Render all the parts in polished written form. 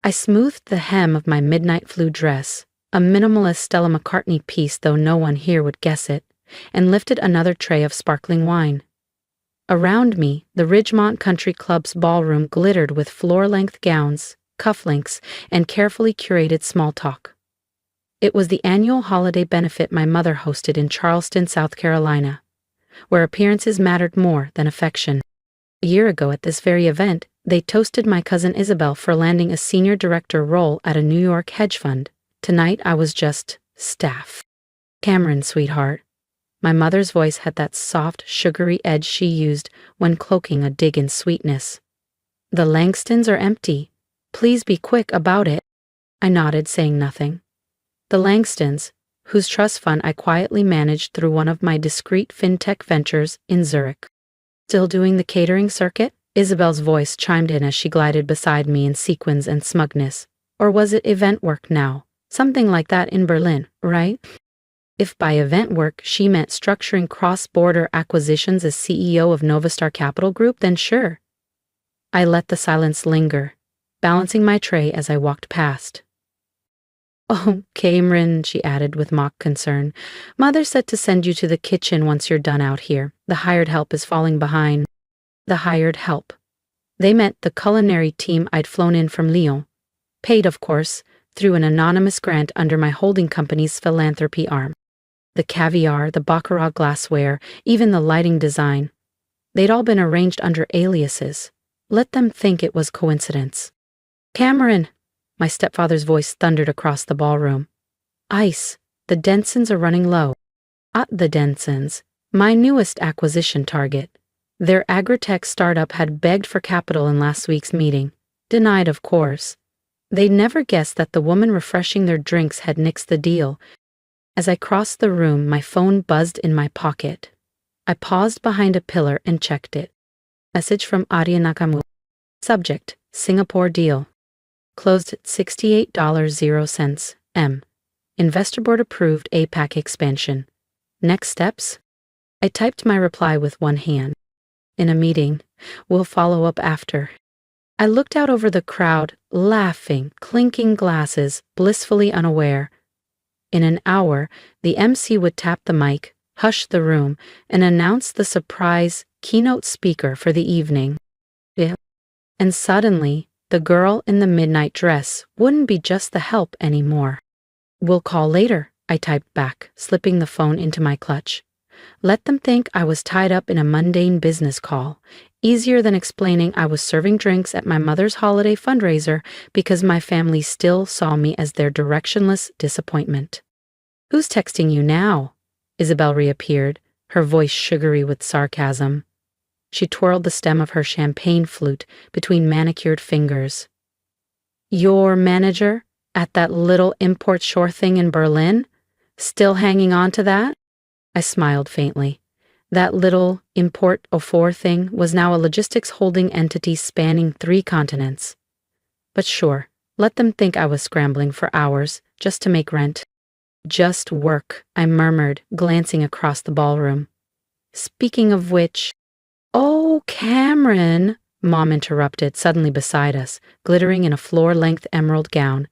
I smoothed the hem of my midnight blue dress, a minimalist Stella McCartney piece though no one here would guess it, and lifted another tray of sparkling wine. Around me, the Ridgemont Country Club's ballroom glittered with floor-length gowns, cufflinks, and carefully curated small talk. It was the annual holiday benefit my mother hosted in Charleston, South Carolina, where appearances mattered more than affection. A year ago at this very event, they toasted my cousin Isabel for landing a senior director role at a New York hedge fund. Tonight I was just staff. Cameron, sweetheart. My mother's voice had that soft, sugary edge she used when cloaking a dig in sweetness. The Langstons are empty. Please be quick about it. I nodded, saying nothing. The Langstons, whose trust fund I quietly managed through one of my discreet fintech ventures in Zurich. Still doing the catering circuit? Isabel's voice chimed in as she glided beside me in sequins and smugness. Or was it event work now? Something like that in Berlin, right? If by event work she meant structuring cross-border acquisitions as CEO of Novastar Capital Group, then sure. I let the silence linger, balancing my tray as I walked past. Oh, Cameron, she added with mock concern. Mother said to send you to the kitchen once you're done out here. The hired help is falling behind. The hired help. They meant the culinary team I'd flown in from Lyon. Paid, of course, through an anonymous grant under my holding company's philanthropy arm. The caviar, the baccarat glassware, even the lighting design. They'd all been arranged under aliases. Let them think it was coincidence. Cameron, my stepfather's voice thundered across the ballroom. Ice, the Densons are running low. The Densons, my newest acquisition target. Their agritech startup had begged for capital in last week's meeting. Denied, of course. They'd never guessed that the woman refreshing their drinks had nixed the deal. As I crossed the room, my phone buzzed in my pocket. I paused behind a pillar and checked it. Message from Adia Nakamura. Subject, Singapore deal. Closed at $68.00. M. Investor board approved APAC expansion. Next steps? I typed my reply with one hand. In a meeting. We'll follow up after. I looked out over the crowd, laughing, clinking glasses, blissfully unaware. In an hour, the MC would tap the mic, hush the room, and announce the surprise keynote speaker for the evening. And suddenly, the girl in the midnight dress wouldn't be just the help anymore. We'll call later, I typed back, slipping the phone into my clutch. Let them think I was tied up in a mundane business call. Easier than explaining I was serving drinks at my mother's holiday fundraiser because my family still saw me as their directionless disappointment. Who's texting you now? Isabel reappeared, her voice sugary with sarcasm. She twirled the stem of her champagne flute between manicured fingers. Your manager at that little import shore thing in Berlin? Still hanging on to that? I smiled faintly. That little import-au-four thing was now a logistics holding entity spanning 3 continents. But sure, let them think I was scrambling for hours just to make rent. Just work, I murmured, glancing across the ballroom. Speaking of which... Oh, Cameron, Mom interrupted, suddenly beside us, glittering in a floor-length emerald gown.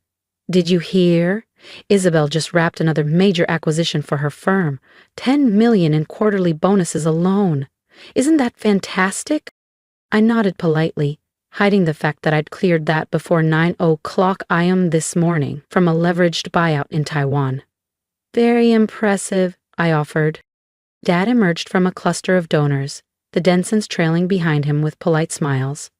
Did you hear? Isabel just wrapped another major acquisition for her firm. $10 million in quarterly bonuses alone. Isn't that fantastic? I nodded politely, hiding the fact that I'd cleared that before 9:00 a.m. this morning from a leveraged buyout in Taiwan. Very impressive, I offered. Dad emerged from a cluster of donors, the Densons trailing behind him with polite smiles.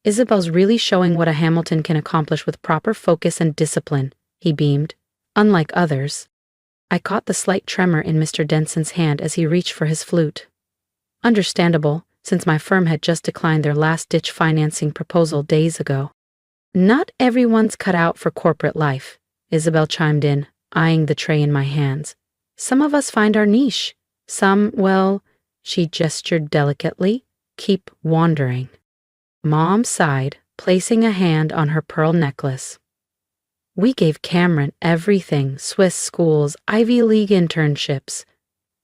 Isabel's really showing what a Hamilton can accomplish with proper focus and discipline, he beamed, unlike others. I caught the slight tremor in Mr. Denson's hand as he reached for his flute. Understandable, since my firm had just declined their last-ditch financing proposal days ago. Not everyone's cut out for corporate life, Isabel chimed in, eyeing the tray in my hands. Some of us find our niche. Some, well, she gestured delicately, keep wandering. Mom sighed, placing a hand on her pearl necklace. We gave Cameron everything, Swiss schools, Ivy League internships,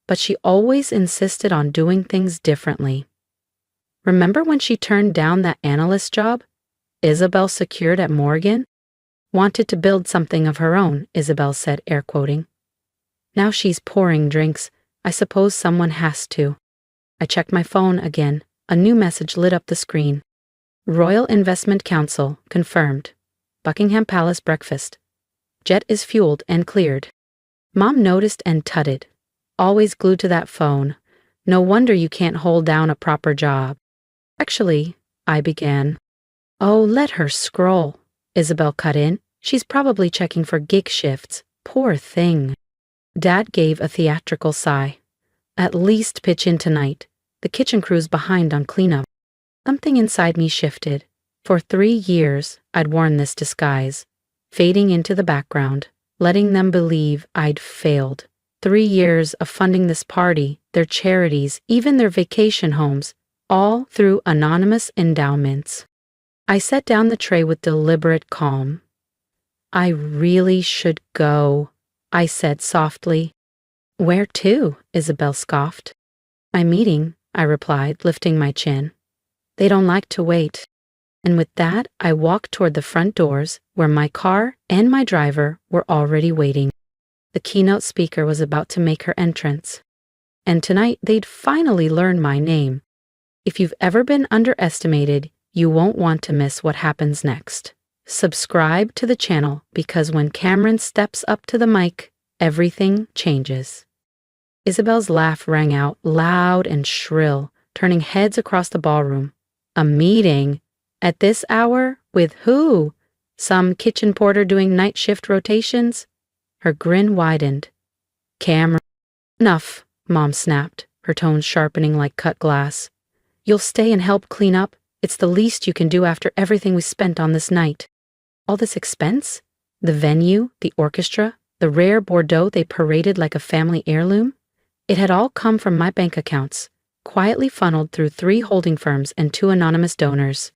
but she always insisted on doing things differently. Remember when she turned down that analyst job? Isabel secured at Morgan? Wanted to build something of her own, Isabel said, air quoting. Now she's pouring drinks. I suppose someone has to. I checked my phone again. A new message lit up the screen. Royal Investment Council, confirmed. Buckingham Palace breakfast. Jet is fueled and cleared. Mom noticed and tutted. Always glued to that phone. No wonder you can't hold down a proper job. Actually, I began. Oh, let her scroll. Isabel cut in. She's probably checking for gig shifts. Poor thing. Dad gave a theatrical sigh. At least pitch in tonight. The kitchen crew's behind on cleanup. Something inside me shifted. For 3 years, I'd worn this disguise, fading into the background, letting them believe I'd failed. 3 years of funding this party, their charities, even their vacation homes, all through anonymous endowments. I set down the tray with deliberate calm. I really should go, I said softly. Where to? Isabel scoffed. My meeting, I replied, lifting my chin. They don't like to wait. And with that, I walked toward the front doors, where my car and my driver were already waiting. The keynote speaker was about to make her entrance. And tonight, they'd finally learn my name. If you've ever been underestimated, you won't want to miss what happens next. Subscribe to the channel, because when Cameron steps up to the mic, everything changes. Isabel's laugh rang out loud and shrill, turning heads across the ballroom. A meeting? At this hour? With who? Some kitchen porter doing night shift rotations? Her grin widened. Cameron. Enough, Mom snapped, her tones sharpening like cut glass. You'll stay and help clean up? It's the least you can do after everything we spent on this night. All this expense? The venue, the orchestra, the rare Bordeaux they paraded like a family heirloom? It had all come from my bank accounts, quietly funneled through 3 holding firms and 2 anonymous donors.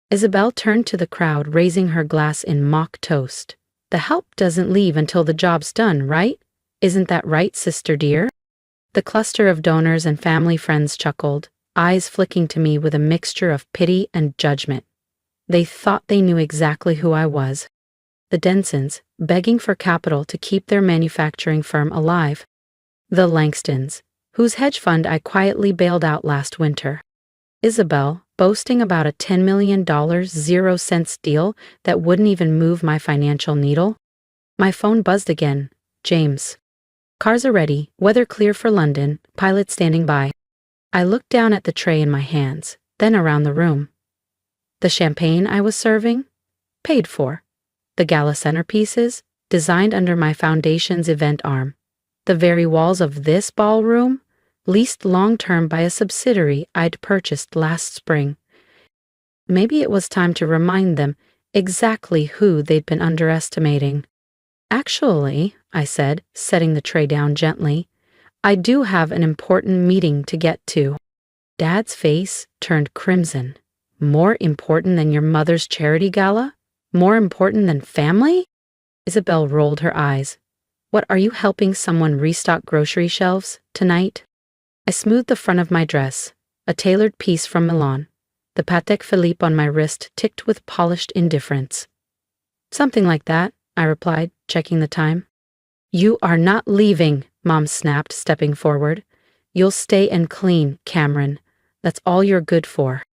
Isabel turned to the crowd, raising her glass in mock toast. The help doesn't leave until the job's done, right? Isn't that right, sister dear? The cluster of donors and family friends chuckled, eyes flicking to me with a mixture of pity and judgment. They thought they knew exactly who I was. The Densons, begging for capital to keep their manufacturing firm alive. The Langstons, whose hedge fund I quietly bailed out last winter. Isabel, boasting about a $10 million 0-cents deal that wouldn't even move my financial needle. My phone buzzed again. James. Cars are ready, weather clear for London, pilot standing by. I looked down at the tray in my hands, then around the room. The champagne I was serving? Paid for. The gala centerpieces? Designed under my foundation's event arm. The very walls of this ballroom? Leased long-term by a subsidiary I'd purchased last spring. Maybe it was time to remind them exactly who they'd been underestimating. Actually, I said, setting the tray down gently, I do have an important meeting to get to. Dad's face turned crimson. More important than your mother's charity gala? More important than family? Isabel rolled her eyes. What, are you helping someone restock grocery shelves tonight? I smoothed the front of my dress, a tailored piece from Milan. The Patek Philippe on my wrist ticked with polished indifference. Something like that, I replied, checking the time. You are not leaving, Mom snapped, stepping forward. You'll stay and clean, Cameron. That's all you're good for.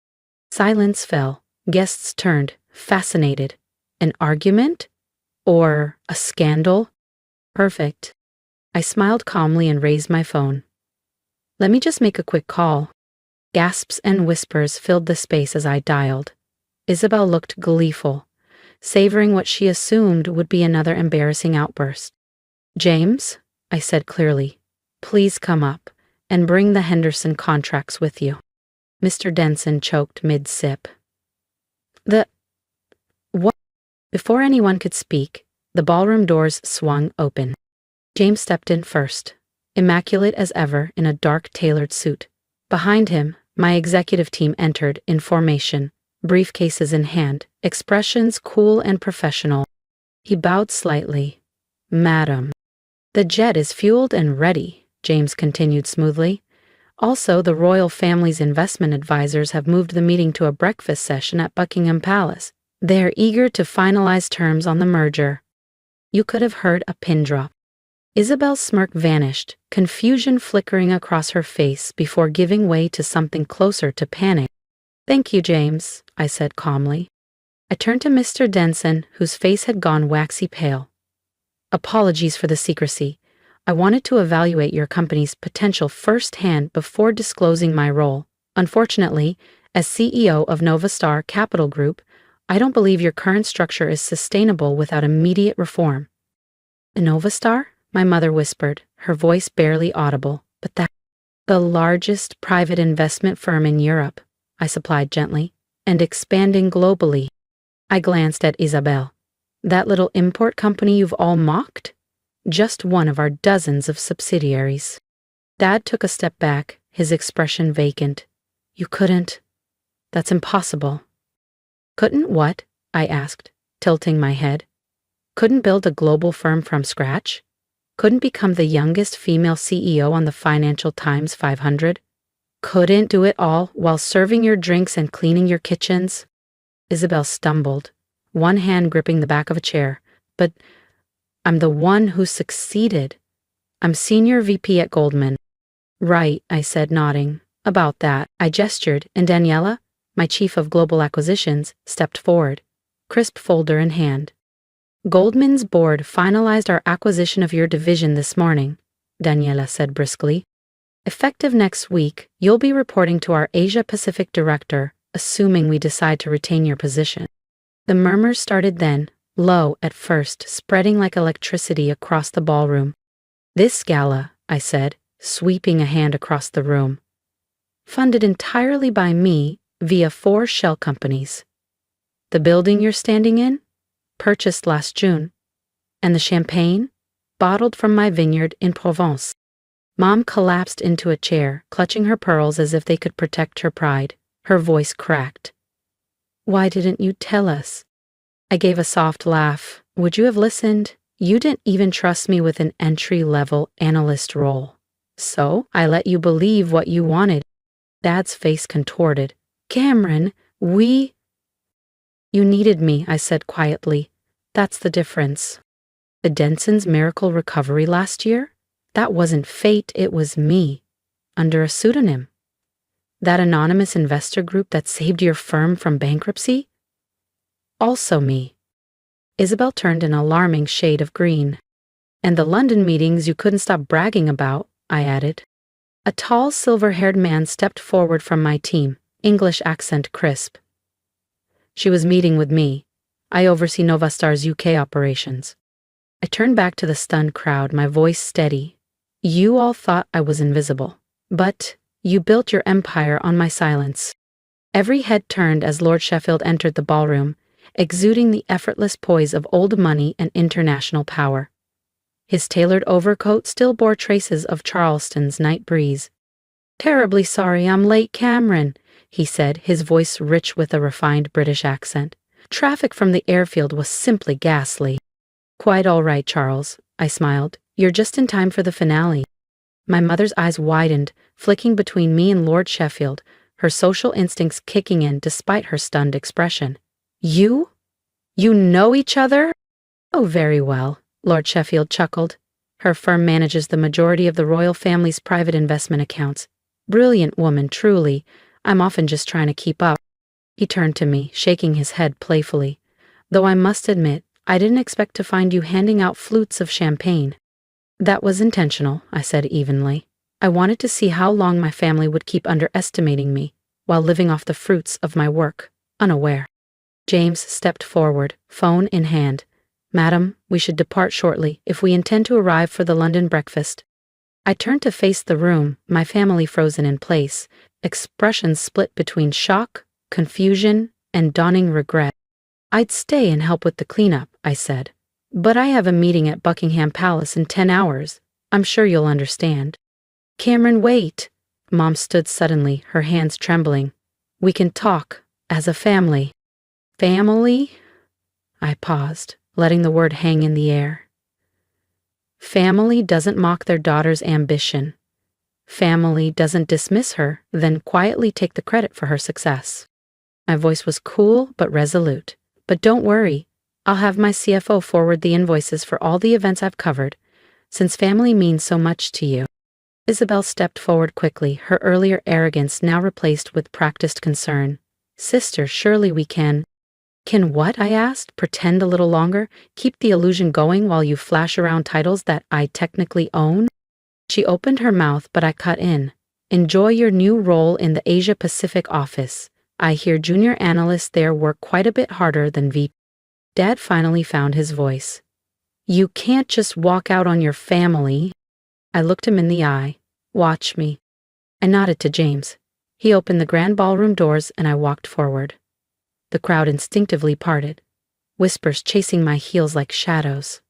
Silence fell. Guests turned, fascinated. An argument? Or a scandal? Perfect. I smiled calmly and raised my phone. Let me just make a quick call. Gasps and whispers filled the space as I dialed. Isabel looked gleeful, savoring what she assumed would be another embarrassing outburst. James, I said clearly, please come up and bring the Henderson contracts with you. Mr. Denson choked mid-sip. What? Before anyone could speak, the ballroom doors swung open. James stepped in first, immaculate as ever in a dark tailored suit. Behind him, my executive team entered in formation, briefcases in hand, expressions cool and professional. He bowed slightly. Madam. The jet is fueled and ready, James continued smoothly. Also, the royal family's investment advisors have moved the meeting to a breakfast session at Buckingham Palace. They're eager to finalize terms on the merger. You could have heard a pin drop. Isabel's smirk vanished, confusion flickering across her face before giving way to something closer to panic. "Thank you, James," I said calmly. I turned to Mr. Denson, whose face had gone waxy pale. "Apologies for the secrecy. I wanted to evaluate your company's potential firsthand before disclosing my role. Unfortunately, as CEO of Novastar Capital Group, I don't believe your current structure is sustainable without immediate reform." "Novastar?" my mother whispered, her voice barely audible. "But that's the largest private investment firm in Europe," I supplied gently, "and expanding globally." I glanced at Isabel. "That little import company you've all mocked? Just one of our dozens of subsidiaries." Dad took a step back, his expression vacant. "You couldn't. That's impossible." "Couldn't what?" I asked, tilting my head. "Couldn't build a global firm from scratch? Couldn't become the youngest female CEO on the Financial Times 500? Couldn't do it all while serving your drinks and cleaning your kitchens?" Isabel stumbled, one hand gripping the back of a chair. "But I'm the one who succeeded. I'm Senior VP at Goldman." "Right," I said, nodding. "About that." I gestured, and Daniela, my Chief of Global Acquisitions, stepped forward, crisp folder in hand. "Goldman's board finalized our acquisition of your division this morning," Daniela said briskly. "Effective next week, you'll be reporting to our Asia-Pacific director, assuming we decide to retain your position." The murmurs started then, low at first, spreading like electricity across the ballroom. "This gala," I said, sweeping a hand across the room, "funded entirely by me via 4 shell companies. The building you're standing in? Purchased last June. And the champagne? Bottled from my vineyard in Provence." Mom collapsed into a chair, clutching her pearls as if they could protect her pride. Her voice cracked. "Why didn't you tell us?" I gave a soft laugh. "Would you have listened? You didn't even trust me with an entry-level analyst role. So I let you believe what you wanted." Dad's face contorted. "Cameron, "You needed me," I said quietly. "That's the difference. The Denson's miracle recovery last year? That wasn't fate, it was me. Under a pseudonym. That anonymous investor group that saved your firm from bankruptcy? Also me." Isabel turned an alarming shade of green. "And the London meetings you couldn't stop bragging about," I added. A tall, silver-haired man stepped forward from my team, English accent crisp. "She was meeting with me. I oversee Novastar's UK operations." I turned back to the stunned crowd, my voice steady. "You all thought I was invisible, but you built your empire on my silence." Every head turned as Lord Sheffield entered the ballroom, exuding the effortless poise of old money and international power. His tailored overcoat still bore traces of Charleston's night breeze. "Terribly sorry I'm late, Cameron," he said, his voice rich with a refined British accent. "Traffic from the airfield was simply ghastly." "Quite all right, Charles," I smiled. "You're just in time for the finale." My mother's eyes widened, flicking between me and Lord Sheffield, her social instincts kicking in despite her stunned expression. You know each other?" "Oh, very well," Lord Sheffield chuckled. "Her firm manages the majority of the royal family's private investment accounts. Brilliant woman, truly. I'm often just trying to keep up." He turned to me, shaking his head playfully. "Though I must admit, I didn't expect to find you handing out flutes of champagne." "That was intentional," I said evenly. "I wanted to see how long my family would keep underestimating me while living off the fruits of my work, unaware." James stepped forward, phone in hand. "Madam, we should depart shortly if we intend to arrive for the London breakfast." I turned to face the room, my family frozen in place, expressions split between shock, confusion, and dawning regret. "I'd stay and help with the cleanup," I said. "But I have a meeting at Buckingham Palace in 10 hours. I'm sure you'll understand." "Cameron, wait." Mom stood suddenly, her hands trembling. "We can talk, as a family." "Family?" I paused, letting the word hang in the air. Family doesn't mock their daughter's ambition. Family doesn't dismiss her, then quietly take the credit for her success. My voice was cool but resolute. But don't worry, I'll have my CFO forward the invoices for all the events I've covered, since family means so much to you. Isabel stepped forward quickly, her earlier arrogance now replaced with practiced concern. Sister, surely we can. Can what? I asked. Pretend a little longer? Keep the illusion going while you flash around titles that I technically own? She opened her mouth, but I cut in. Enjoy your new role in the Asia Pacific office. I hear junior analysts there work quite a bit harder than VP. Dad finally found his voice. You can't just walk out on your family. I looked him in the eye. Watch me. I nodded to James. He opened the grand ballroom doors and I walked forward. The crowd instinctively parted, whispers chasing my heels like shadows.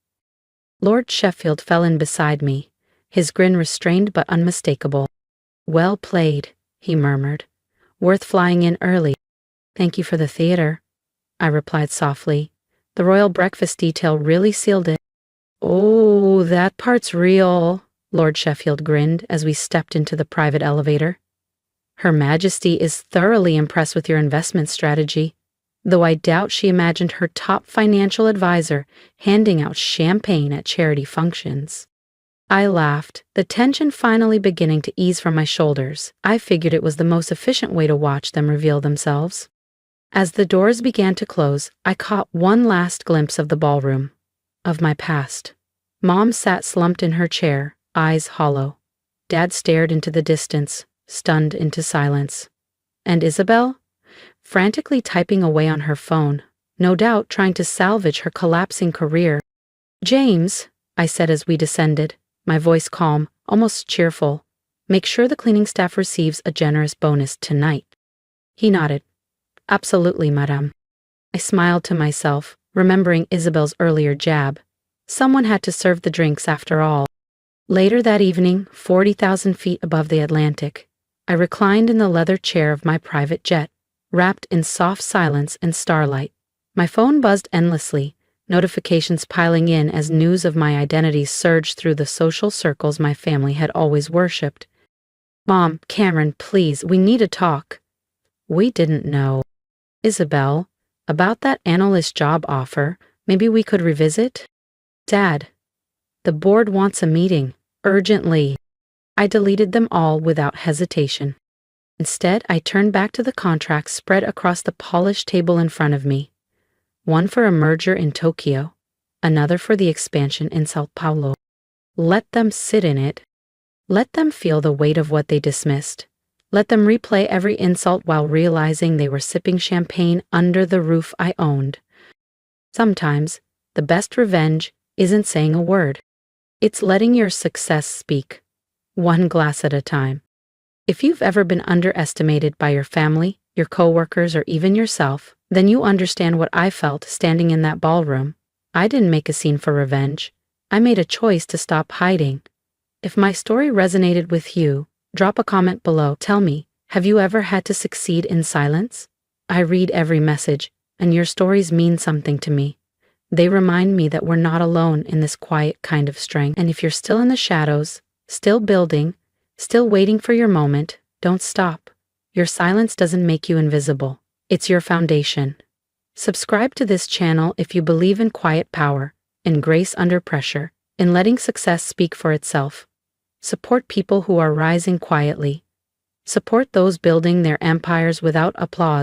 Lord Sheffield fell in beside me, his grin restrained but unmistakable. Well played, he murmured. Worth flying in early. Thank you for the theater, I replied softly. The royal breakfast detail really sealed it. Oh, that part's real, Lord Sheffield grinned as we stepped into the private elevator. Her Majesty is thoroughly impressed with your investment strategy, though I doubt she imagined her top financial advisor handing out champagne at charity functions. I laughed, the tension finally beginning to ease from my shoulders. I figured it was the most efficient way to watch them reveal themselves. As the doors began to close, I caught one last glimpse of the ballroom, of my past. Mom sat slumped in her chair, eyes hollow. Dad stared into the distance, stunned into silence. And Isabel? Frantically typing away on her phone, no doubt trying to salvage her collapsing career. James, I said as we descended, my voice calm, almost cheerful. Make sure the cleaning staff receives a generous bonus tonight. He nodded. Absolutely, madame. I smiled to myself, remembering Isabel's earlier jab. Someone had to serve the drinks after all. Later that evening, 40,000 feet above the Atlantic, I reclined in the leather chair of my private jet, wrapped in soft silence and starlight. My phone buzzed endlessly, notifications piling in as news of my identity surged through the social circles my family had always worshipped. Mom, Cameron, please, we need to talk. We didn't know. Isabel, about that analyst job offer, maybe we could revisit? Dad, the board wants a meeting, urgently. I deleted them all without hesitation. Instead, I turned back to the contracts spread across the polished table in front of me. One for a merger in Tokyo, another for the expansion in Sao Paulo. Let them sit in it. Let them feel the weight of what they dismissed. Let them replay every insult while realizing they were sipping champagne under the roof I owned. Sometimes, the best revenge isn't saying a word. It's letting your success speak, one glass at a time. If you've ever been underestimated by your family, your coworkers, or even yourself, then you understand what I felt standing in that ballroom. I didn't make a scene for revenge. I made a choice to stop hiding. If my story resonated with you, drop a comment below. Tell me, have you ever had to succeed in silence? I read every message, and your stories mean something to me. They remind me that we're not alone in this quiet kind of strength. And if you're still in the shadows, still building, still waiting for your moment, don't stop. Your silence doesn't make you invisible. It's your foundation. Subscribe to this channel if you believe in quiet power, in grace under pressure, in letting success speak for itself. Support people who are rising quietly. Support those building their empires without applause.